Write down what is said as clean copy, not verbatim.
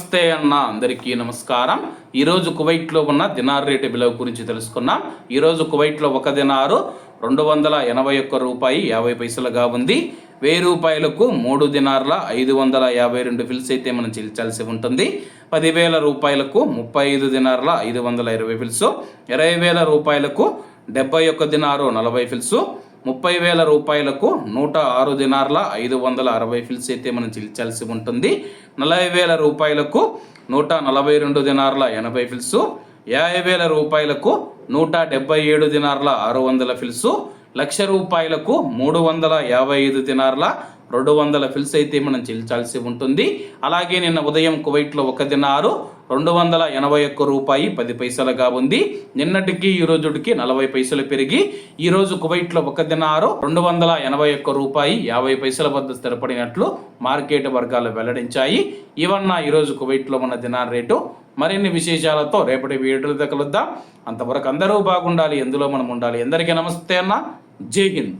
నమస్తే అన్న, అందరికీ నమస్కారం. ఈరోజు కువైట్లో ఉన్న దినార్ రేటు విలువ గురించి తెలుసుకున్నాం. ఈరోజు కువైట్లో ఒక దినారు 281 రూపాయి 50 పైసలుగా ఉంది. 1000 రూపాయలకు 3 దినార్ల 552 ఫిల్స్ అయితే మనం చెల్లించాల్సి ఉంటుంది. 10,000 రూపాయలకు 35 దినార్ల 520 ఫిల్స్, 20,000 రూపాయలకు 71 దినారు 40 ఫిల్స్, 30,000 రూపాయలకు 106 దినార్ల 560 ఫిల్స్ అయితే మనం చెల్లించాల్సి ఉంటుంది. 40,000 రూపాయలకు 142 దినార్ల 80 ఫిల్స్, 50,000 రూపాయలకు 177 దినార్ల 600 ఫిల్స్, 1,00,000 రూపాయలకు 355 దినార్ల 200 ఫిల్స్ అయితే మనం చెల్లించాల్సి ఉంటుంది. అలాగే నిన్న ఉదయం కువైట్లో ఒక దినారు 281 రూపాయి 10 పైసలుగా ఉంది. నిన్నటికి ఈ రోజుకి 40 పైసలు పెరిగి ఈరోజు కువైట్లో ఒక దినారు 281 రూపాయి 50 పైసల వద్ద స్థిరపడినట్లు మార్కెట్ వర్గాలు వెల్లడించాయి. ఇవన్న ఈరోజు కువైట్లో ఉన్న దినార్ రేటు. మరిన్ని విశేషాలతో రేపటి వీడియోలో కలుద్దాం. అంతవరకు అందరూ బాగుండాలి, ఎందులో మనం ఉండాలి. అందరికీ నమస్తే అన్న, జై హింద్.